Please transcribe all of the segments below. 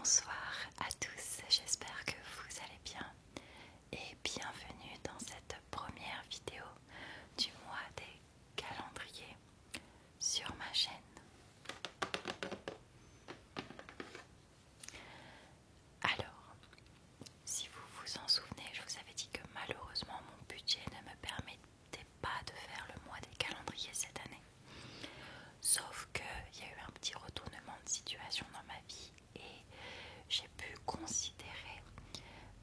Bonsoir à tous, j'espère que vous allez bien et bienvenue dans cette première vidéo du mois des calendriers sur ma chaîne. Alors, si vous vous en souvenez, je vous avais dit que malheureusement mon budget ne me permettait pas de faire le mois des calendriers cette année. Sauf qu'il y a eu un petit retournement de situation dans ma vie et j'ai pu considérer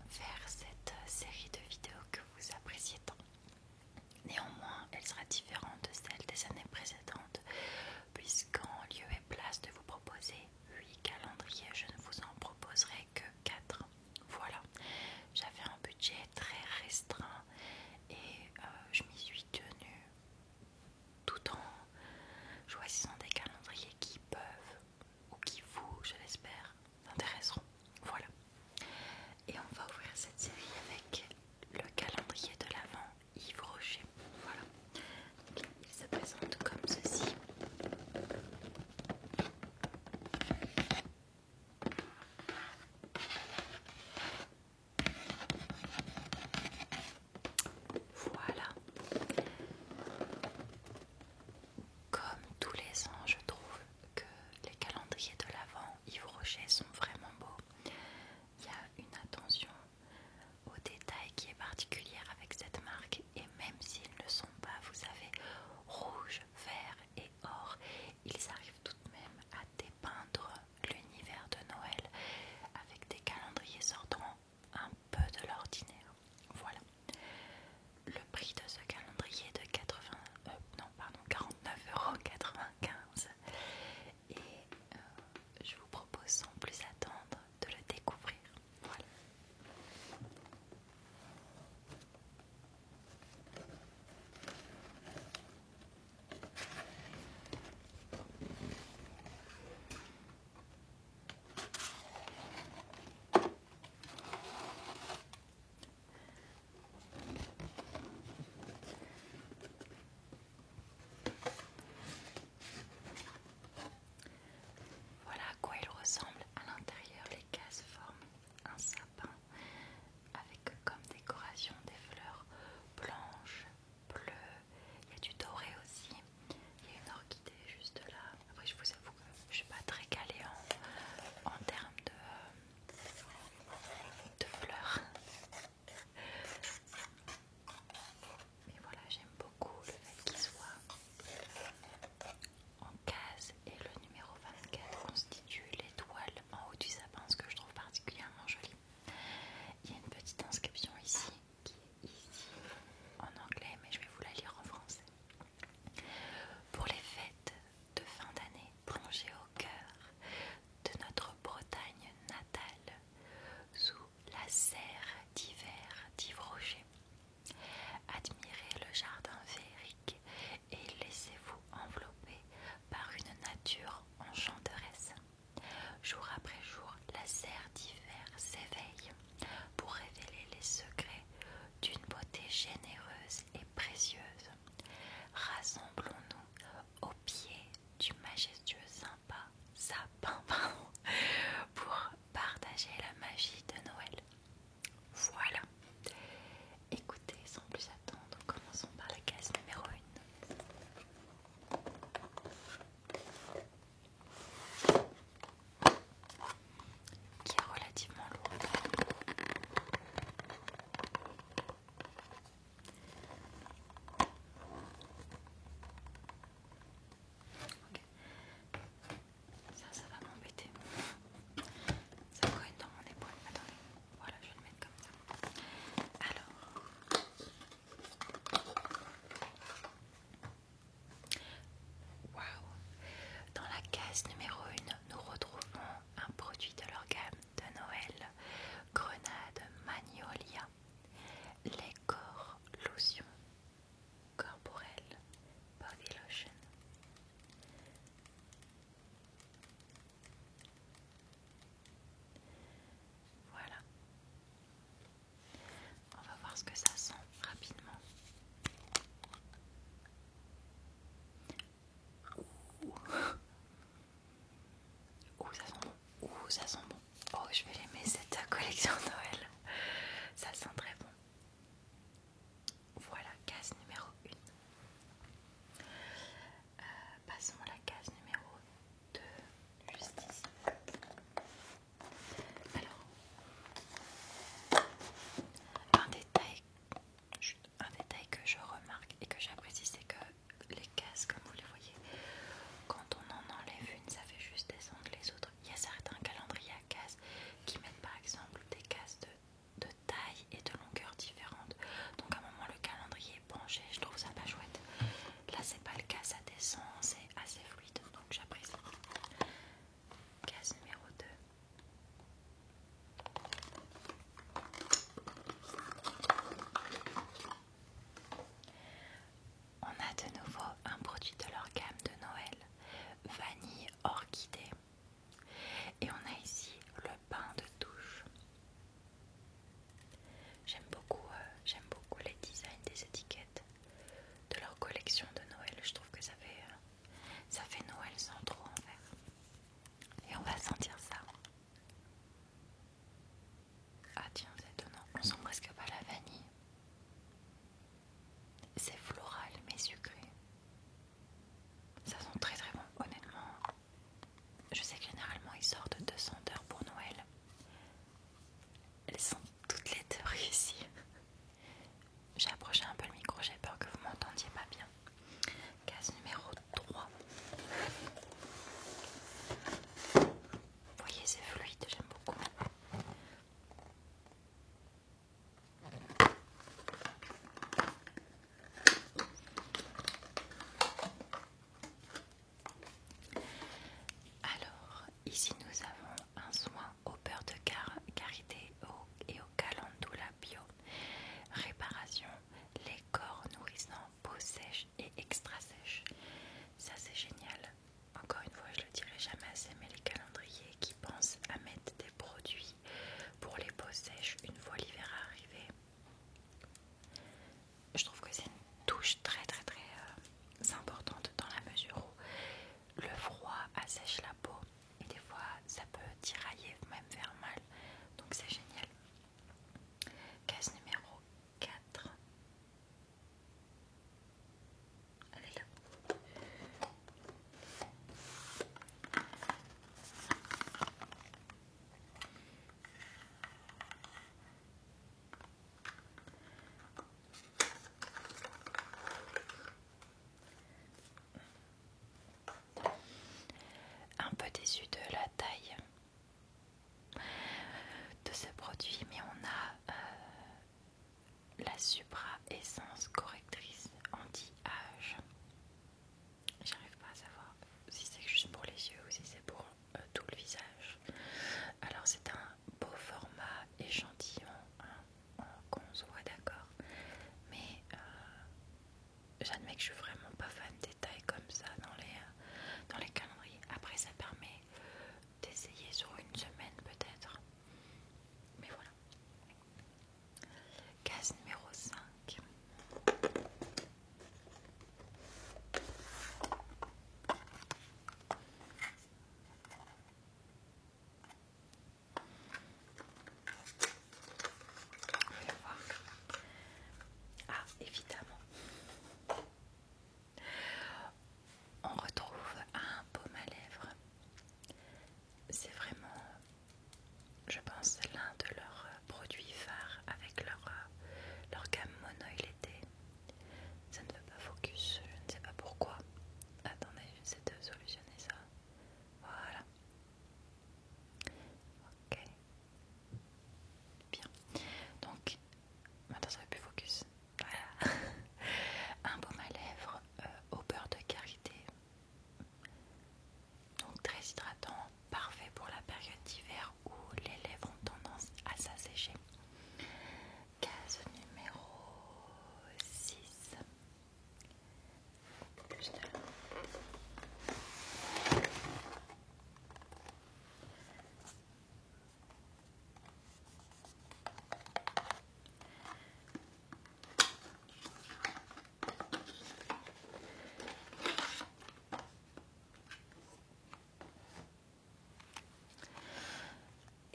faire cette série de vidéos que vous appréciez tant. Néanmoins, elle sera différente de celle des années précédentes, puisqu'en lieu et place de vous proposer 8 calendriers, je ne vous en proposerai que 4. Voilà, j'avais un budget très restreint et je m'y suis tenue tout en choisissant des calendriers qui peuvent, ou qui vous, je l'espère, intéresseront. Voilà. Et on va ouvrir cette série avec le calendrier de l'Avent Yves Rocher. Voilà. Il se présente comme ceci. Voilà. Comme tous les ans, je trouve que les calendriers de l'Avent Yves Rocher sont vraiment beaux. Il y a une attention au détail qui est particulière avec cette marque, et même s'ils ne sont pas, vous savez, rouge, vert et or, ils arrivent tout de même à dépeindre l'univers de Noël avec des calendriers sortant un peu de l'ordinaire. Voilà. Le prix de ce calendrier est de 49,95 €. Et je vous propose sans plus attendre de le découvrir. Voilà.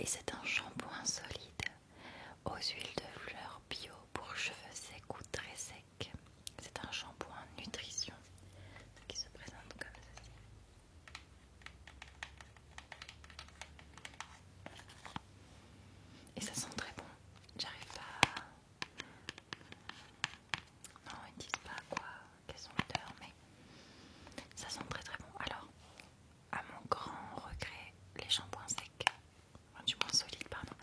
Et c'est un shampoing solide aux huiles de fleurs bio pour cheveux secs ou très secs. C'est un shampoing nutrition qui se présente comme ceci. Et ça sent très bon. J'arrive pas. Non, ils disent pas quoi, quelles sont l'odeur, mais ça sent très très bon. Alors, à mon grand regret, les shampoings secs, enfin, du moins solides, pardon,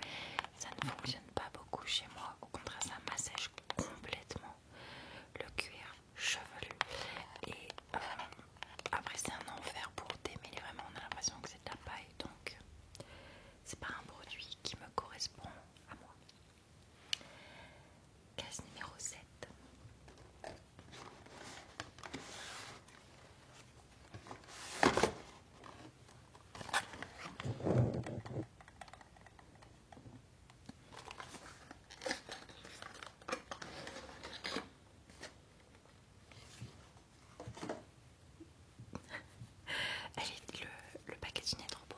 ça ne fonctionne pas beaucoup chez moi. Au contraire, ça m'assèche complètement le cuir chevelu. Et après, c'est un enfer pour démêler. Vraiment, on a l'impression que c'est de la paille. Donc, c'est pas un produit qui me correspond à moi. Case numéro 7. Le packaging est trop beau.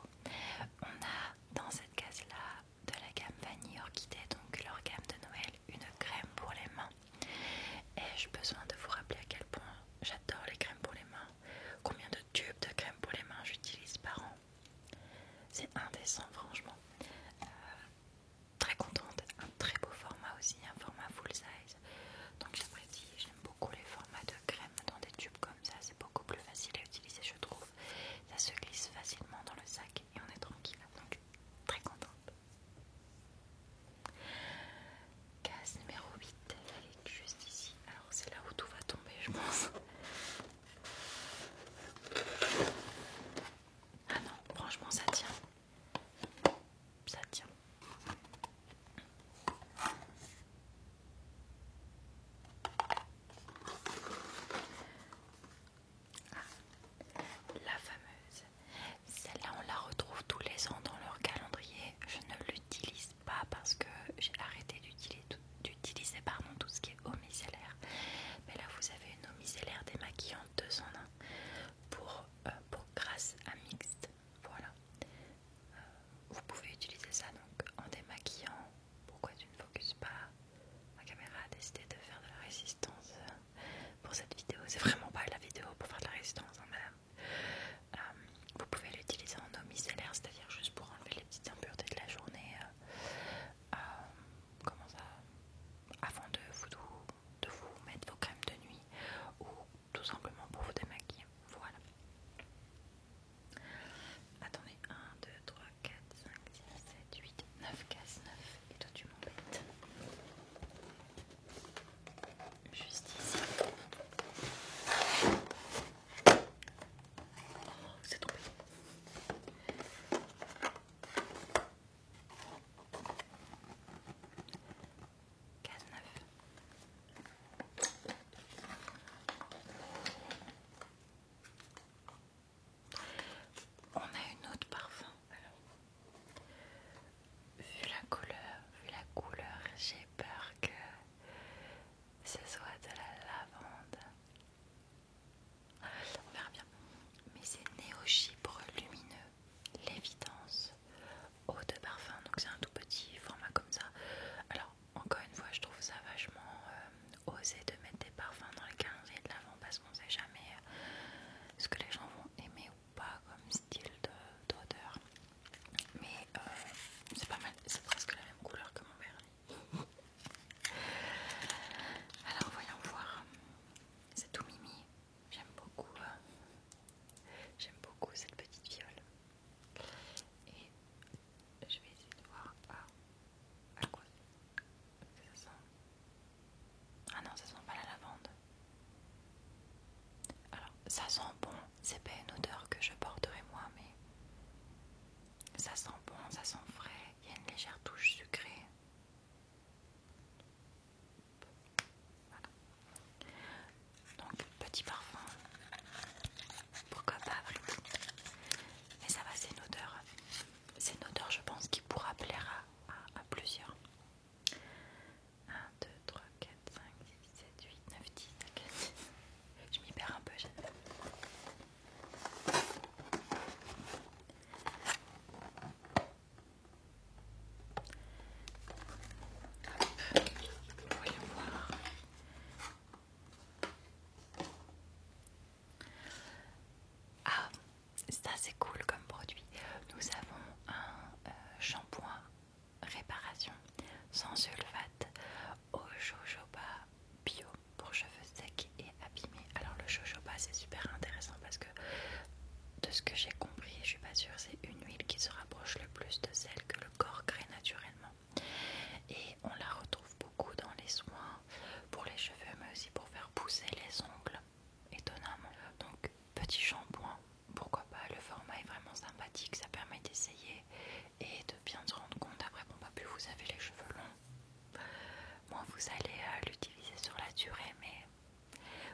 On a dans cette case-là de la gamme Vanille Orchidée, donc leur gamme de Noël, une crème pour les mains. Ai-je besoin de vous rappeler à quel point j'adore les crèmes pour les mains? Combien de tubes de crème pour les mains j'utilise par an? C'est indécent, franchement. Très contente. Un très beau format aussi, un format full size. Donc j'apprécie, j'aime beaucoup les formats de crème dans des tubes comme ça. C'est beaucoup plus facile à utiliser, je trouve. Ça se glisse facilement dans le sac et on est tranquille. Donc très contente. Case numéro 8, elle est juste ici. Alors c'est là où tout va tomber, je pense. Ah non, franchement ça tient. Ça tient. La fameuse. Celle-là, on la retrouve tous les ans dans leur calendrier. Je ne l'utilise pas parce que j'ai arrêté d'utiliser tout ce qui est eau micellaire. Mais là, vous avez une eau micellaire démaquillante 2 en 1 pour grâce à mixte. Voilà. Vous pouvez utiliser ça donc en démaquillant. Pourquoi tu ne focuses pas? Ma caméra a décidé de faire de la résistance pour cette vidéo. C'est vraiment pas la vidéo pour faire de la résistance, hein, madame. Vous pouvez l'utiliser en eau micellaire, c'est-à-dire juste pour enlever les petites impuretés de la journée. Comment ça? Avant de vous mettre vos crèmes de nuit ou tout simplement pour vous démaquiller. Voilà. Attendez, 1, 2, 3, 4, 5, 6, 7, 8, 9 cases, 9. Et toi tu m'embêtes. Juste ici. Oh, c'est tombé. Case 9. On a une autre parfum. Alors, vu la couleur, j'ai peur que ce soit de la lavande. On verra bien. Mais c'est Néo Chypre lumineux, l'évidence, eau de parfum. Donc c'est un tout petit format comme ça. Alors encore une fois, je trouve ça vachement osé de mettre des parfums dans les calendriers de l'avant parce qu'on sait jamais ce que les gens vont aimer ou pas comme style d'odeur. Mais c'est pas mal, c'est presque la même couleur que mon vernis. Alors voyons voir. C'est tout mimi. J'aime beaucoup cette petite fiole. Et je vais essayer de voir à quoi ça sent. Ah non, ça sent pas la lavande. Alors, ça sent bon. C'est pas une odeur que je porterai moi, mais ça sent bon, ça sent frais. Il y a une légère touche sucrée. Voilà. Donc, petit parfum. Pourquoi pas après tout. Mais ça va, c'est une odeur. C'est une odeur, je pense, qui pourra plaire à plusieurs. 1, 2, 3, 4, 5, 6, 7, 8, 9, 10. Je m'y perds un peu, j'adore. pousser les ongles étonnamment. Donc petit shampoing, pourquoi pas, le format est vraiment sympathique, ça permet d'essayer et de bien se rendre compte. Après bon bah plus vous avez les cheveux longs, moins vous allez l'utiliser sur la durée, mais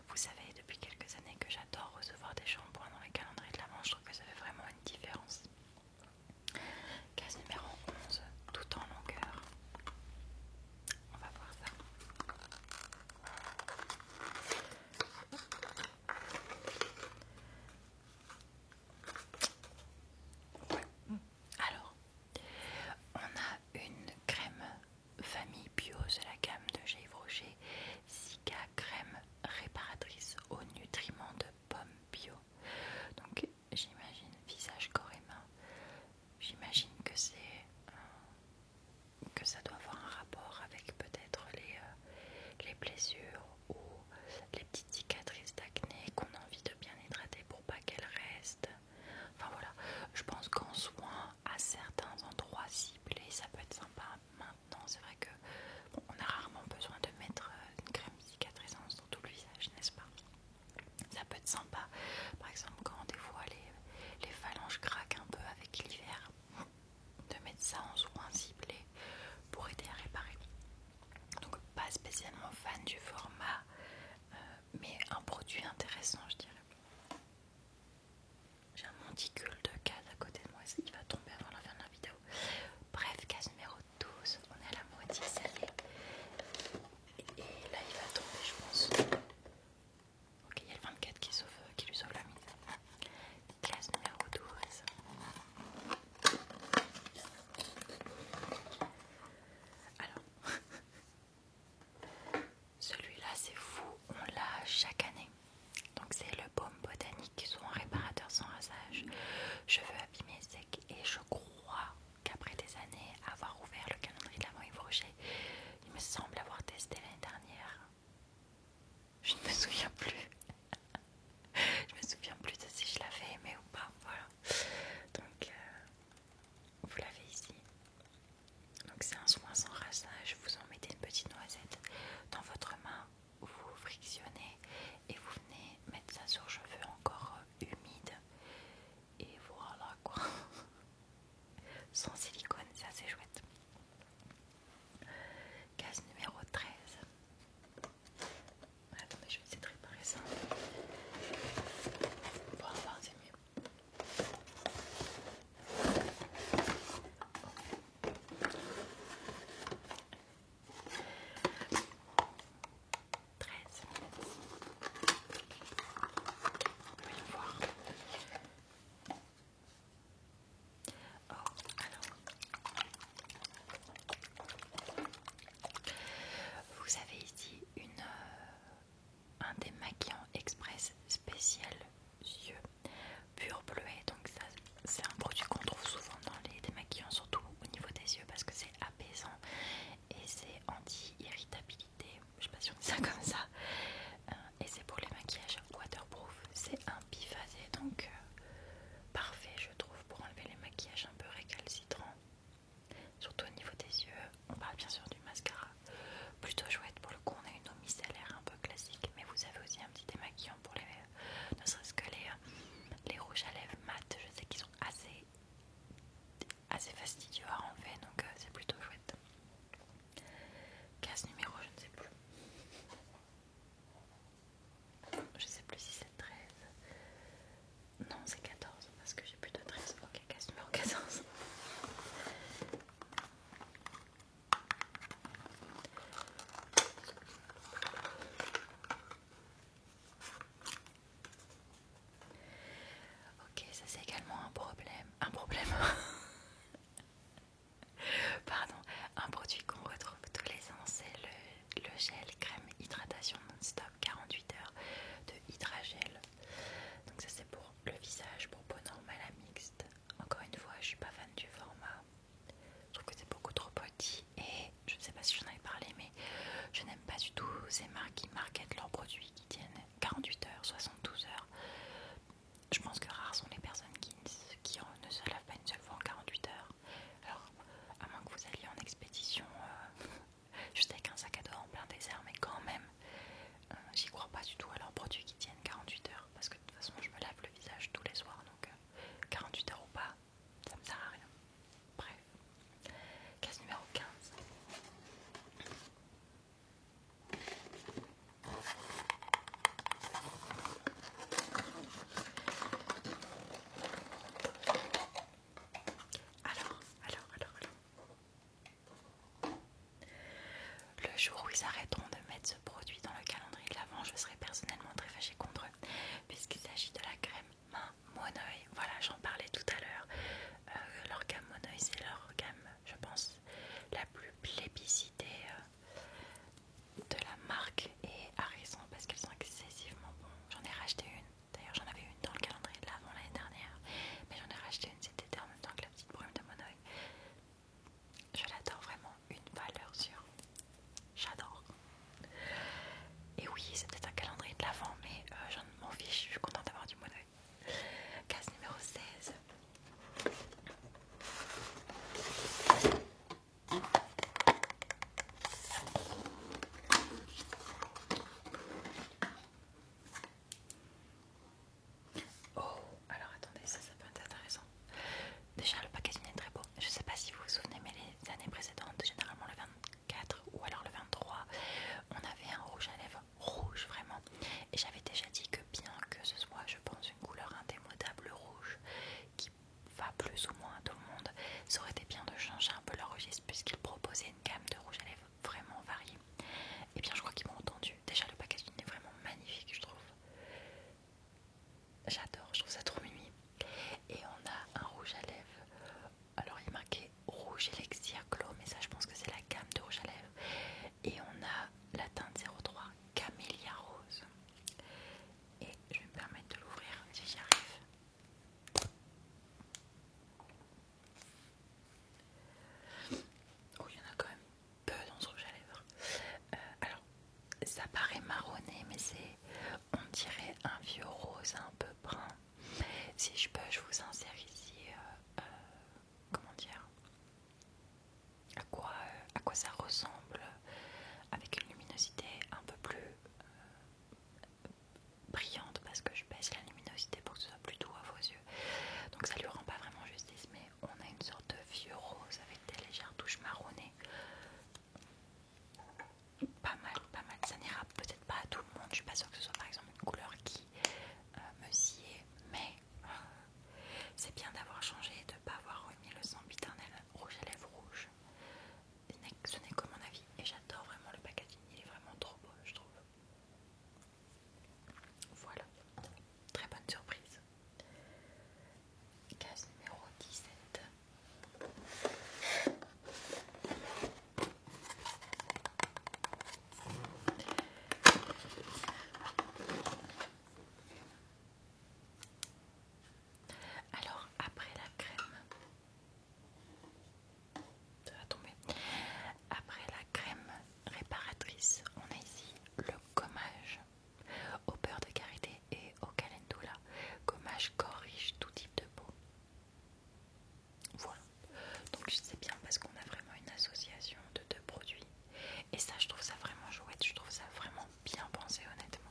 vous savez depuis quelques années que j'adore recevoir des shampoings dans les calendriers de l'Avent, je trouve que ça fait vraiment une différence. Case numéro 11, tout en longueur. On va voir ça. Alors, on a une crème famille bio de la gamme de chez Yves Rocher, Cica crème réparatrice aux nutriments de pommes bio. Donc j'imagine visage, corps et main. J'imagine que que ça doit avoir un rapport avec peut-être les blessures ou les petites cicatrices d'acné qu'on a envie de bien hydrater pour pas qu'elles restent. Enfin voilà, je pense qu'en soin à certains endroits ciblés ça peut être sympa. Maintenant c'est vrai que bon, on a rarement besoin de mettre une crème cicatrisante sur tout le visage, n'est-ce pas? Ça peut être sympa, par exemple quand des fois les phalanges craquent un peu avec l'hiver, de mettre ça en soin ciblé pour aider à réparer. Donc pas spécialement fan du format, mais un produit intéressant je dirais. J'ai un monticule de case à côté de moi, il va tomber avant la fin de la vidéo. Bref, case numéro 12, on est à la moitié, ça y est. Et là il va tomber je pense. Ok, il y a le 24 qui lui sauve la mise. Case numéro 12. Alors, celui-là c'est fou, on l'a chaque année. Donc c'est le baume botanique, soin réparateur sans rasage, cheveux abîmés secs. Et je crois qu'après des années avoir ouvert le calendrier de l'Avent Yves Rocher, il me semble avoir testé l'année dernière. Je ne me souviens plus. Je me souviens plus de si je l'avais aimé ou pas. Voilà. Donc vous l'avez ici. Donc c'est un soin sans rasage. Vous en mettez une petite noisette dans votre main, vous frictionnez et vous venez mettre ça sur cheveux encore humides. Et voilà quoi. Sans silicone, c'est assez chouette. Case numéro 13. Attendez, je vais essayer de réparer ça. Bon, enfin, c'est mieux. 13. Voyons voir. Oh, alors. Vous avez ici un démaquillant express spécial yeux pur bleuet. Donc ça c'est un produit qu'on trouve souvent dans les démaquillants, surtout au niveau des yeux parce que c'est apaisant et c'est anti-irritabilité. Je sais pas si on dit ça comme ça. Et c'est pour les maquillages waterproof. C'est un biphasé donc parfait je trouve pour enlever les maquillages un peu récalcitrants. Surtout au niveau des yeux. On parle bien sûr du mascara. Plutôt chouette pour le coup, on a une eau micellaire un peu classique, mais vous avez aussi un petit démaquillant pour ne serait-ce que les rouges à lèvres mat. Je sais qu'ils sont assez fastidieux à enlever, donc c'est plutôt chouette. Case numéro, je ne sais plus. Je sais plus si c'est 13. Non, c'est 14 parce que j'ai plus de 13. Ok, case numéro 14. Ok, ça c'est également un problème. Un problème. Pardon, un produit qu'on retrouve tous les ans, c'est le gel crème hydratation non-stop 48 heures de Hydragel. Donc ça c'est pour le visage, pour peau normale à mixte. Encore une fois, je suis pas fan du format. Je trouve que c'est beaucoup trop petit et je ne sais pas si j'en avais parlé, mais je n'aime pas du tout ces marques qui marketent leurs produits qui tiennent 48 heures, 72 heures. Je pense que rares sont les personnes qui ne se lavent pas une seule fois en 48 heures. Alors, à moins que vous alliez en expédition juste avec un sac à dos en plein désert, mais quand même, j'y crois pas du Eh bien je crois qu'ils m'ont entendu. Déjà le packaging est vraiment magnifique je trouve. J'adore, je trouve ça trop mimi. Et on a un rouge à lèvres. Alors il est marqué rouge élixir glow, mais ça je pense que c'est la gamme de rouge à lèvres. Et on a la teinte 03 Camélia Rose. Et je vais me permettre de l'ouvrir si j'y arrive. Oh, il y en a quand même peu dans ce rouge à lèvres. Alors, ça paraît marronné, mais c'est, on dirait un vieux rose un peu brun. Si je peux, je vous insère ici, comment dire, à quoi ça ressemble, avec une luminosité un peu plus brillante, parce que je baisse la luminosité pour que ce soit plus doux à vos yeux. Donc ça lui rend pas vraiment justice, mais on a une sorte de vieux rose avec des légères touches marronnées. Pas mal, pas mal. Ça n'ira peut-être pas à tout le monde. Je suis pas sûre que ce soit par exemple une couleur qui me sied, mais c'est bien d'avoir changé et de ne pas avoir remis le sempiternel rouge à lèvres rouge. Ce n'est que mon avis et j'adore vraiment le packaging. Il est vraiment trop beau, je trouve. Voilà, très bonne surprise. Case numéro 17. Alors, après la crème, ça va tomber. Après la crème réparatrice, on a ici le gommage au beurre de karité et au calendula. Gommage corrige tout type de peau. Voilà. Donc c'est bien parce qu'on a vraiment une association de deux produits. Et ça, je trouve ça vraiment chouette. Je trouve ça vraiment bien pensé, honnêtement.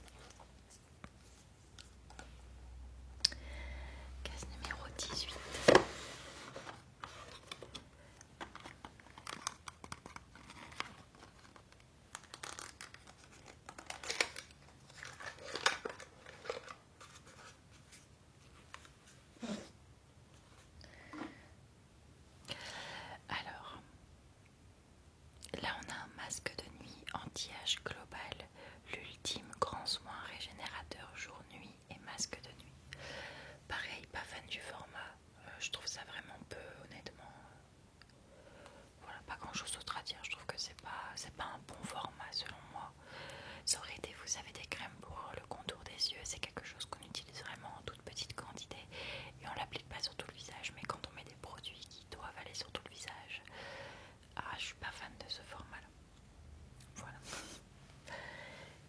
Case numéro 18. Alors, là on a un masque de nuit anti-âge global, l'ultime grand soin régénérateur jour-nuit et masque de nuit. Pareil, pas fan du format, je trouve ça vraiment peu, honnêtement. Voilà, pas grand chose d'autre à dire, je trouve que c'est pas un bon format selon moi. Ça aurait été, vous savez, des crèmes pour le contour des yeux, c'est quelque chose qu'on utilise vraiment en toute petite quantité et on l'applique pas sur tout le visage, mais quand on met des produits qui doivent aller sur tout le visage, je suis pas fan de ce format là. Voilà.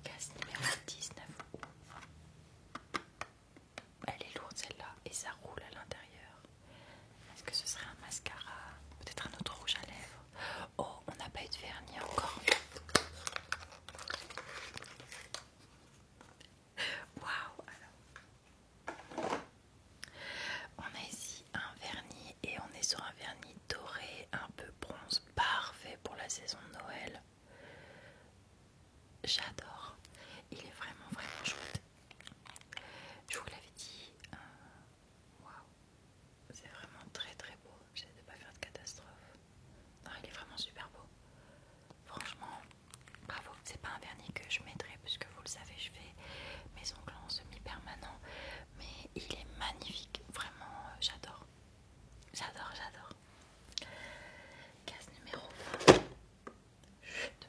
Case numéro 19. Elle est lourde celle-là et ça roule à l'intérieur. Est-ce que ce serait un mascara? Peut-être un autre rouge à lèvres? Oh, on n'a pas eu de vernis encore. Waouh! Alors, on a ici un vernis et on est sur un vernis doré, un peu bronze, parfait pour la saison de Noël. J'adore. Il est vraiment vraiment chouette. Je vous l'avais dit. Waouh. C'est vraiment très très beau. J'essaie de pas faire de catastrophe. Non, il est vraiment super beau. Franchement, bravo. C'est pas un vernis que je mettrai puisque vous le savez, je fais mes ongles en semi-permanent. Mais il est magnifique. Vraiment, j'adore. J'adore, j'adore. Case numéro 20. Chut.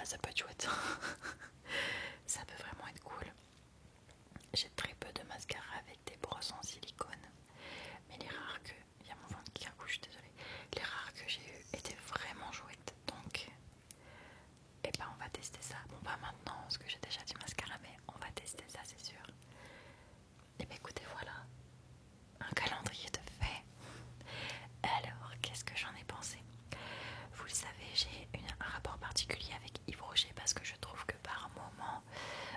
ça peut être chouette. Ça peut vraiment être cool. J'ai très peu de mascara avec des brosses en silicone, mais les rares que... Il y a mon ventre qui accouche, je suis désolée. Les rares que j'ai eu étaient vraiment chouettes, donc et ben on va tester ça. Bon pas maintenant parce que j'ai déjà du mascara, mais on va tester ça, c'est sûr. Et ben écoutez, voilà, un calendrier de fait. Alors qu'est-ce que j'en ai pensé? Vous le savez, j'ai un rapport particulier avec Yves Rocher parce que je trouve que par moment,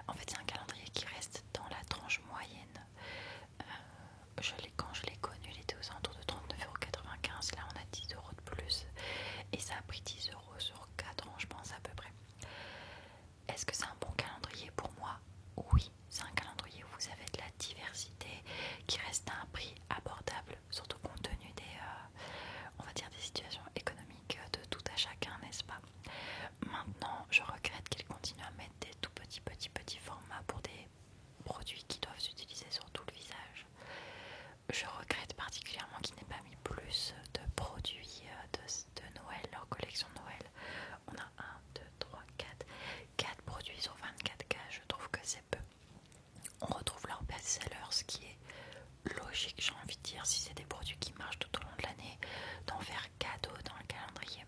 en fait c'est un calendrier qui reste dans la tranche moyenne. Quand je l'ai connu, il était aux alentours de 39,95 €. Là on a 10 € de plus et ça a pris 10 € sur 4 ans, je pense à peu près. Est-ce que c'est un bon calendrier pour moi? Oui, c'est un calendrier où vous avez de la diversité qui reste à un prix abordable, surtout compte tenu des, on va dire des situations économiques de tout à chacun, n'est-ce pas? Maintenant, je regrette qu'ils continuent à mettre des tout petits formats pour des produits qui doivent s'utiliser sur tout le visage. Je regrette particulièrement qu'ils n'aient pas mis plus de produits de Noël, leur collection de Noël. On a 1, 2, 3, 4 produits sur 24 cas, je trouve que c'est peu. On retrouve leur best-seller, ce qui est logique, j'ai envie de dire, si c'est des produits qui marchent tout au long de l'année, d'en faire cadeau dans le calendrier.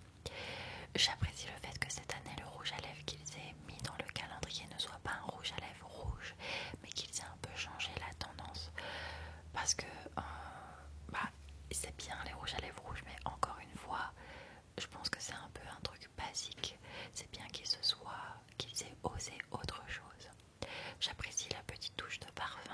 J'apprécie le fait que cette année, le rouge à lèvres qu'ils aient mis dans le calendrier ne soit pas un rouge à lèvres rouge, mais qu'ils aient un peu changé la tendance. Parce que c'est bien les rouges à lèvres rouges, mais encore une fois, je pense que c'est un peu un truc basique. C'est bien qu'ils aient osé autre chose. J'apprécie la petite touche de parfum